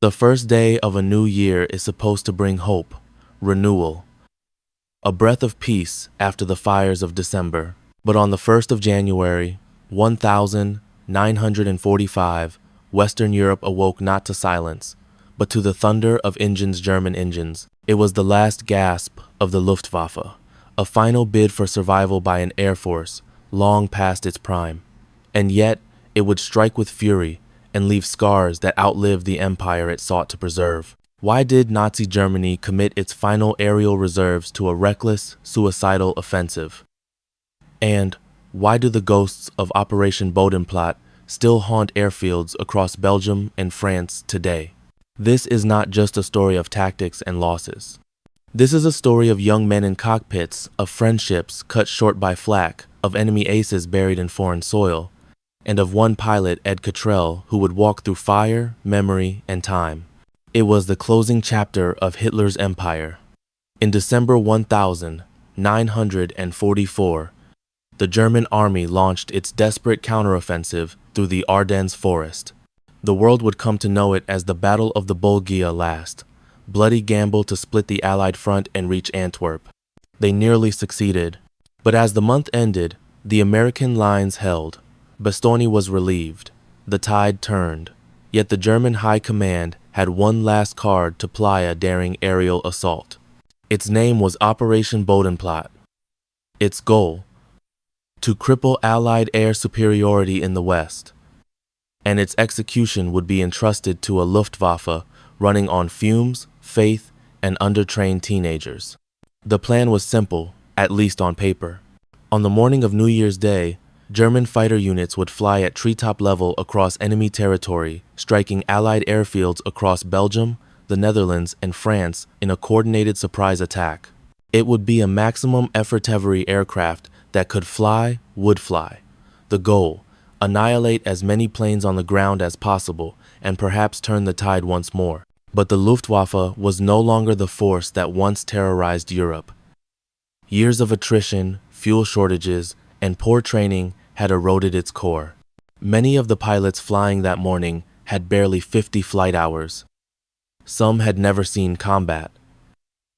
The first day of a new year is supposed to bring hope, renewal, a breath of peace after the fires of December. But on the 1st of January, 1945, Western Europe awoke not to silence, but to the thunder of German engines. It was the last gasp of the Luftwaffe, a final bid for survival by an air force long past its prime. And yet, it would strike with fury and leave scars that outlived the empire it sought to preserve. Why did Nazi Germany commit its final aerial reserves to a reckless, suicidal offensive? And why do the ghosts of Operation Bodenplatte still haunt airfields across Belgium and France today? This is not just a story of tactics and losses. This is a story of young men in cockpits, of friendships cut short by flak, of enemy aces buried in foreign soil, and of one pilot, Ed Catrell, who would walk through fire, memory, and time. It was the closing chapter of Hitler's empire. In December 1944, the German army launched its desperate counteroffensive through the Ardennes forest. The world would come to know it as the Battle of the Bulgia last, bloody gamble to split the Allied front and reach Antwerp. They nearly succeeded, but as the month ended, the American lines held. Bastogne was relieved. The tide turned. Yet the German High Command had one last card to ply a daring aerial assault. Its name was Operation Bodenplatte. Its goal: to cripple Allied air superiority in the West. And its execution would be entrusted to a Luftwaffe running on fumes, faith, and undertrained teenagers. The plan was simple, at least on paper. On the morning of New Year's Day, German fighter units would fly at treetop level across enemy territory, striking Allied airfields across Belgium, the Netherlands, and France in a coordinated surprise attack. It would be a maximum effort-every aircraft that could fly, would fly. The goal: annihilate as many planes on the ground as possible and perhaps turn the tide once more. But the Luftwaffe was no longer the force that once terrorized Europe. Years of attrition, fuel shortages, and poor training had eroded its core. Many of the pilots flying that morning had barely 50 flight hours. Some had never seen combat.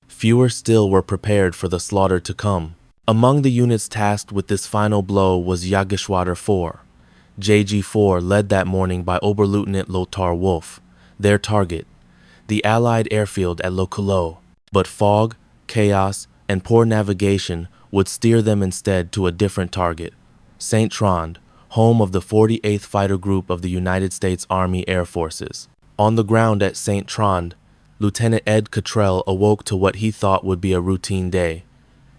Fewer still were prepared for the slaughter to come. Among the units tasked with this final blow was Jagdgeschwader 4. JG4 led that morning by Oberleutnant Lothar Wolff, their target, the Allied airfield at Le Coulot. But fog, chaos, and poor navigation would steer them instead to a different target: Saint-Trond, home of the 48th Fighter Group of the United States Army Air Forces. On the ground at Saint-Trond, Lieutenant Ed Catrell awoke to what he thought would be a routine day.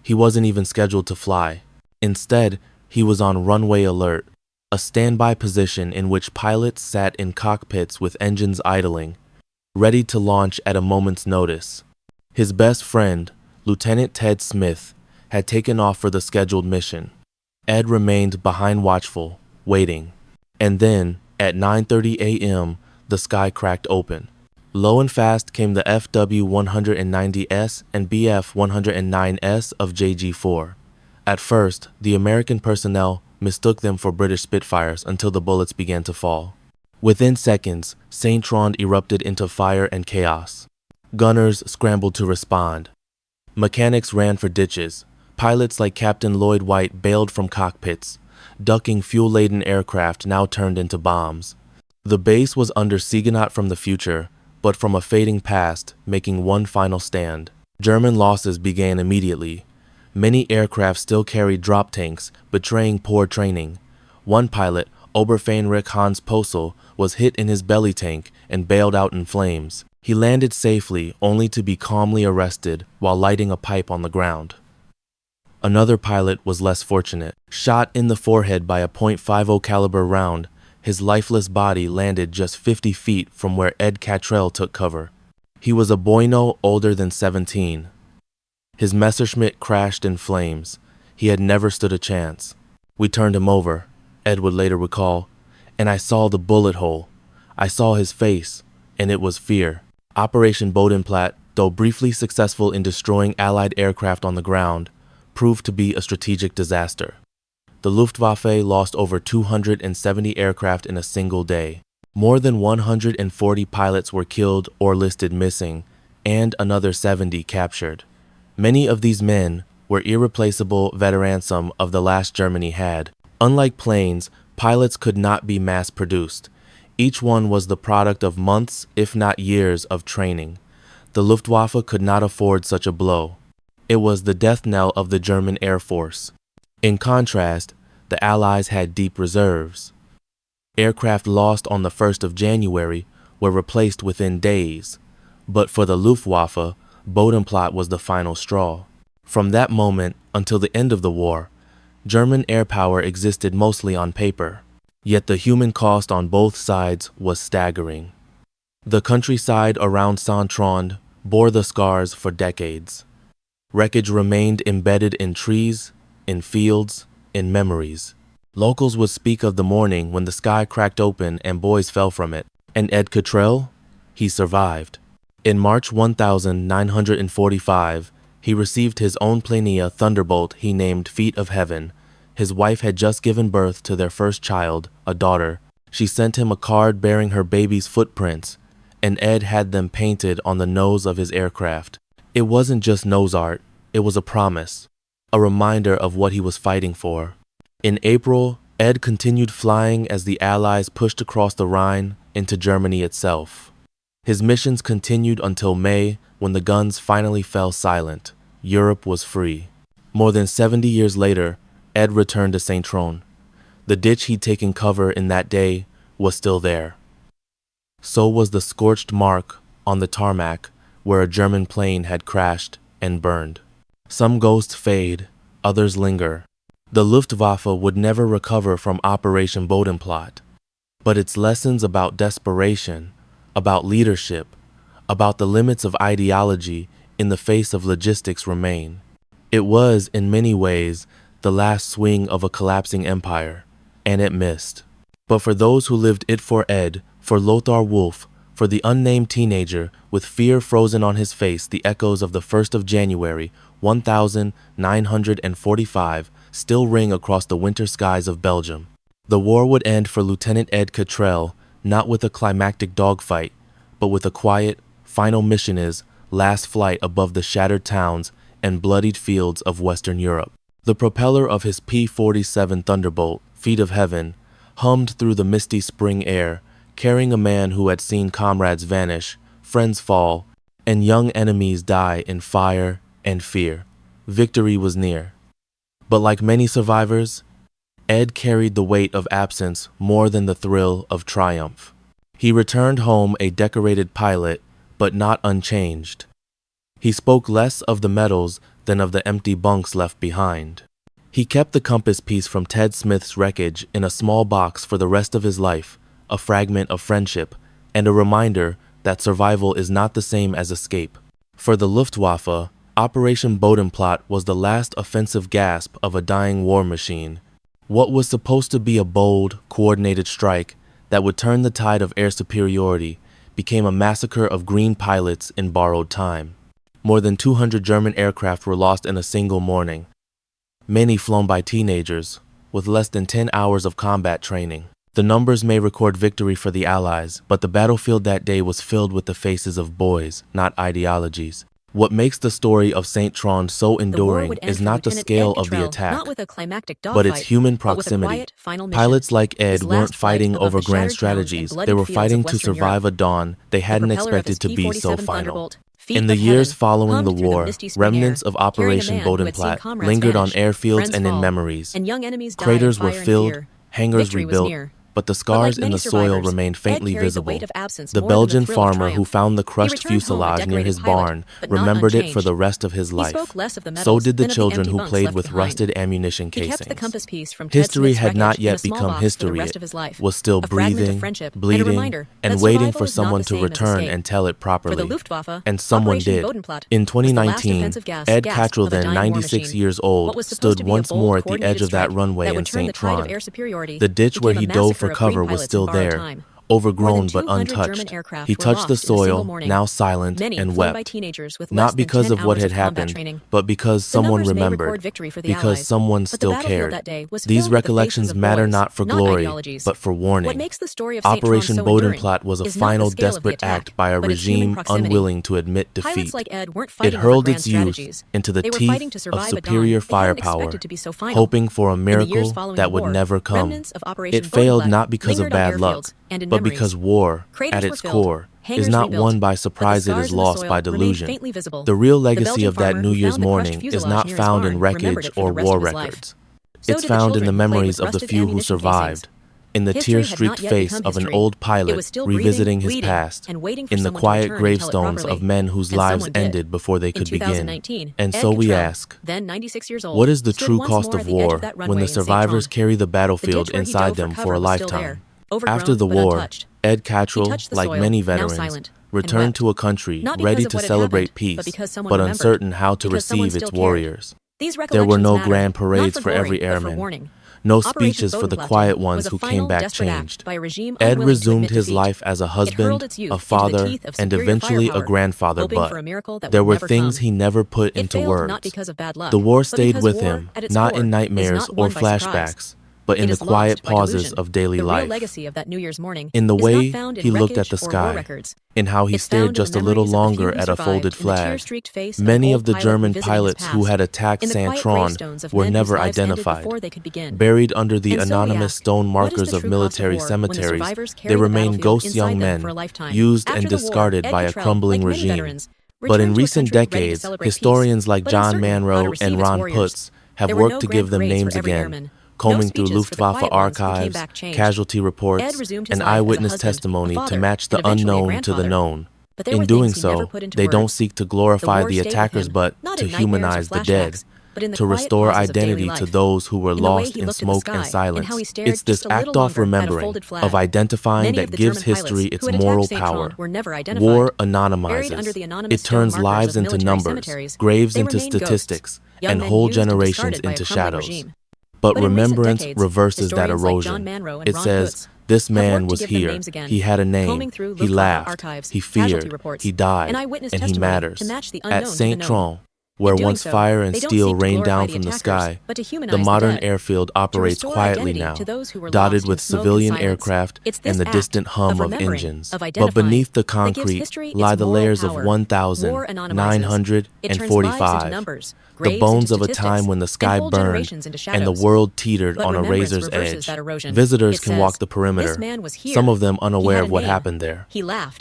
He wasn't even scheduled to fly. Instead, he was on runway alert, a standby position in which pilots sat in cockpits with engines idling, ready to launch at a moment's notice. His best friend, Lieutenant Ted Smith, had taken off for the scheduled mission. Ed remained behind watchful, waiting. And then, at 9:30 a.m., the sky cracked open. Low and fast came the FW-190S and BF-109S of JG4. At first, the American personnel mistook them for British Spitfires until the bullets began to fall. Within seconds, Saint-Trond erupted into fire and chaos. Gunners scrambled to respond. Mechanics ran for ditches. Pilots like Captain Lloyd White bailed from cockpits, ducking fuel-laden aircraft now turned into bombs. The base was under Siegenaut from the future, but from a fading past, making one final stand. German losses began immediately. Many aircraft still carried drop tanks, betraying poor training. One pilot, Oberfähnrich Hans Posel, was hit in his belly tank and bailed out in flames. He landed safely, only to be calmly arrested while lighting a pipe on the ground. Another pilot was less fortunate. Shot in the forehead by a .50 caliber round, his lifeless body landed just 50 feet from where Ed Catrell took cover. He was a Boino older than 17. His Messerschmitt crashed in flames. He had never stood a chance. We turned him over, Ed would later recall, and I saw the bullet hole. I saw his face, and it was fear. Operation Bodenplatte, though briefly successful in destroying Allied aircraft on the ground, proved to be a strategic disaster. The Luftwaffe lost over 270 aircraft in a single day. More than 140 pilots were killed or listed missing, and another 70 captured. Many of these men were irreplaceable veteransum of the last Germany had. Unlike planes, pilots could not be mass-produced. Each one was the product of months, if not years, of training. The Luftwaffe could not afford such a blow. It was the death knell of the German Air Force. In contrast, the Allies had deep reserves. Aircraft lost on the 1st of January were replaced within days. But for the Luftwaffe, Bodenplatte was the final straw. From that moment until the end of the war, German air power existed mostly on paper. Yet the human cost on both sides was staggering. The countryside around Saint-Trond bore the scars for decades. Wreckage remained embedded in trees, in fields, in memories. Locals would speak of the morning when the sky cracked open and boys fell from it. And Ed Catrell? He survived. In March 1945, he received his own plania Thunderbolt he named Feet of Heaven. His wife had just given birth to their first child, a daughter. She sent him a card bearing her baby's footprints, and Ed had them painted on the nose of his aircraft. It wasn't just nose art, it was a promise, a reminder of what he was fighting for. In April, Ed continued flying as the Allies pushed across the Rhine into Germany itself. His missions continued until May, when the guns finally fell silent. Europe was free. More than 70 years later, Ed returned to Saint-Trond. The ditch he'd taken cover in that day was still there. So was the scorched mark on the tarmac where a German plane had crashed and burned. Some ghosts fade, others linger. The Luftwaffe would never recover from Operation Bodenplatte, but its lessons about desperation, about leadership, about the limits of ideology in the face of logistics remain. It was, in many ways, the last swing of a collapsing empire, and it missed. But for those who lived it, for Ed, for Lothar Wolf, for the unnamed teenager with fear frozen on his face, the echoes of the 1st of January, 1945, still ring across the winter skies of Belgium. The war would end for Lieutenant Ed Catrell, not with a climactic dogfight, but with a quiet, final mission is last flight above the shattered towns and bloodied fields of Western Europe. The propeller of his P-47 Thunderbolt, Feet of Heaven, hummed through the misty spring air, carrying a man who had seen comrades vanish, friends fall, and young enemies die in fire and fear. Victory was near. But like many survivors, Ed carried the weight of absence more than the thrill of triumph. He returned home a decorated pilot, but not unchanged. He spoke less of the medals than of the empty bunks left behind. He kept the compass piece from Ted Smith's wreckage in a small box for the rest of his life, a fragment of friendship, and a reminder that survival is not the same as escape. For the Luftwaffe, Operation Bodenplatte was the last offensive gasp of a dying war machine. What was supposed to be a bold, coordinated strike that would turn the tide of air superiority became a massacre of green pilots in borrowed time. More than 200 German aircraft were lost in a single morning, many flown by teenagers, with less than 10 hours of combat training. The numbers may record victory for the Allies, but the battlefield that day was filled with the faces of boys, not ideologies. What makes the story of Saint-Trond so enduring is not the scale of the attack, but its human proximity. Pilots like Ed weren't fighting over grand strategies, they were fighting to survive a dawn they hadn't expected to be so final. In the years following the war, remnants of Operation Bodenplatte lingered on airfields and in memories. Craters were filled, hangars rebuilt, but the scars in the soil remained faintly visible. The Belgian farmer who found the crushed fuselage near his barn remembered it for the rest of his life. So did the children who played with rusted ammunition casings. History had not yet become history. It was still breathing, bleeding, and waiting for someone to return and tell it properly. And someone did. In 2019, Ed Catrell, then 96 years old, stood once more at the edge of that runway in Saint-Trond. The ditch where he dove for cover was still there, overgrown but untouched. He touched the soil, now silent, and wept, not because of what had happened, but because someone remembered, because someone still cared. These recollections matter not for glory, but for warning. Operation Bodenplatte was a final desperate act by a regime unwilling to admit defeat. It hurled its youth into the teeth of superior firepower, hoping for a miracle that would never come. It failed not because of bad luck, but because war, at its core, is not won by surprise, it is lost by delusion. The real legacy of that New Year's morning is not found in wreckage or war records. It's found in the memories of the few who survived, in the tear-streaked face of an old pilot revisiting his past, in the quiet gravestones of men whose lives ended before they could begin. And so we ask, what is the true cost of war when the survivors carry the battlefield inside them for a lifetime? After the war, Ed Catrell, like many veterans, returned to a country ready to celebrate peace, but uncertain how to receive its warriors. There were no grand parades for every airman, no speeches for the quiet ones who came back changed. Ed resumed his life as a husband, a father, and eventually a grandfather, but there were things he never put into words. The war stayed with him, not in nightmares or flashbacks, but in the quiet pauses of daily life, in the way he looked at the sky, in how he stared just a little longer at a folded flag. Many of the German pilots who had attacked Saint-Trond were never identified. Buried under the anonymous stone markers of military cemeteries, they remain ghost young men, used and discarded by a crumbling regime. But in recent decades, historians like John Manro and Ron Putz have worked to give them names again, combing through Luftwaffe archives, casualty reports, and eyewitness testimony to match the unknown to the known. In doing so, they don't seek to glorify the attackers but to humanize the dead, to restore identity to those who were lost in smoke and silence. It's this act-off remembering, of identifying, that gives history its moral power. War anonymizes. It turns lives into numbers, graves into statistics, and whole generations into shadows. But remembrance reverses that erosion. It says, this man was here, he had a name, he laughed, he feared, he died, and he matters. At Saint-Trond, where once fire and steel rained down from the sky, the modern airfield operates quietly now, dotted with civilian aircraft and the distant hum of engines. But beneath the concrete lie the layers of 1,945, the bones of a time when the sky burned and the world teetered on a razor's edge. Visitors can walk the perimeter, some of them unaware of what happened there.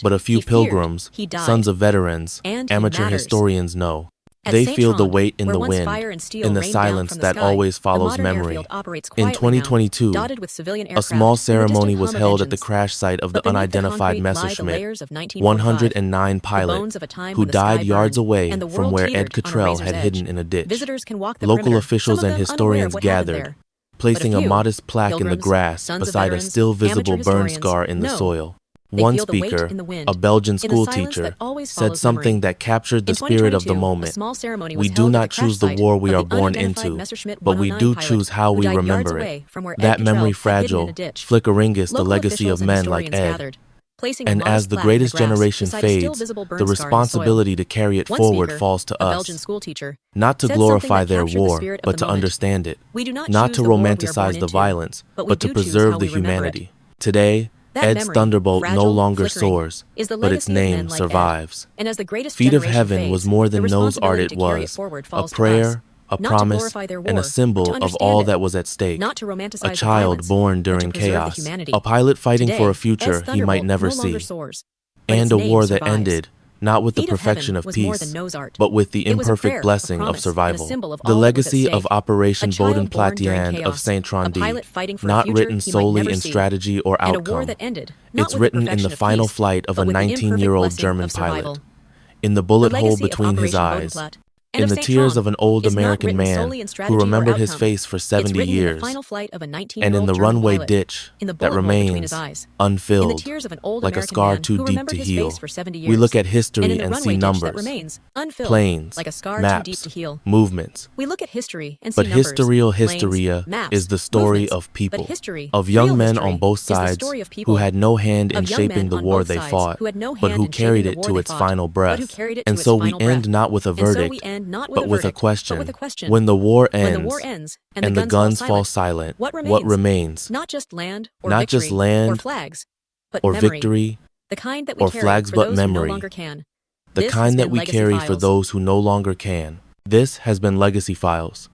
But a few pilgrims, sons of veterans, amateur historians know. They feel the weight in the wind, in the silence that always follows memory. In 2022, a small ceremony was held at the crash site of the unidentified Messerschmitt 109 pilot, who died yards away from where Ed Catrell had hidden in a ditch. Local officials and historians gathered, placing a modest plaque in the grass beside a still visible burn scar in the soil. One speaker, a Belgian schoolteacher, said something that captured the spirit of the moment. We do not choose the war we are born into, but we do choose how we remember it. That memory fragile, flickering is the legacy of men like Ed. And as the greatest generation fades, the responsibility to carry it forward falls to us. Not to glorify their war, but to understand it. Not to romanticize the violence, but to preserve the humanity. Today, Ed's Thunderbolt no longer soars, but its name survives. Feet of Heaven was more than nose art, it was a prayer, a promise, and a symbol of all that was at stake. A child born during chaos, a pilot fighting for a future he might never see, and a war that ended not with the perfection of peace, but with the imperfect blessing of survival. The legacy of Operation Bodenplatte and of Saint-Trond, not written solely in strategy or outcome. It's written in the final flight of a 19-year-old German pilot, in the bullet hole between his eyes, And In of the tears Saint-Trond of an old is not American written man solely in who strategy or remembered his outcome. face for It's 70 written in the years, final flight of a and 19-year-old in the German runway pilot, ditch in the that bullet hole between his remains eyes, in the unfilled, tears of an old like a American scar man too who deep remembered to his face heal. for 70 We look years, at and history in the and see runway ditch that numbers, remains unfilled, planes, like a scar too deep maps, to heal. movements. We look at history and see But numbers, historial planes, hysteria maps, is the story movements. of But people, history, of real young men on history, both is the sides story of who people, had no hand in of young shaping men the on war both they sides fought, who had no but hand who in shaping carried the it war to they its fought, final but who breath. carried it to And its so we final breath. end not with a And so we verdict, end not with but a with a verdict, but with a question. question. When the war When the war ends ends and the guns fall silent, what what remains? remains? Not just land or Not just victory or land flags, but or memory, victory the kind that we or carry flags, for but those who no memory, longer can. the This has kind that been we Legacy carry for Files. those who no longer can. This has been Legacy Files.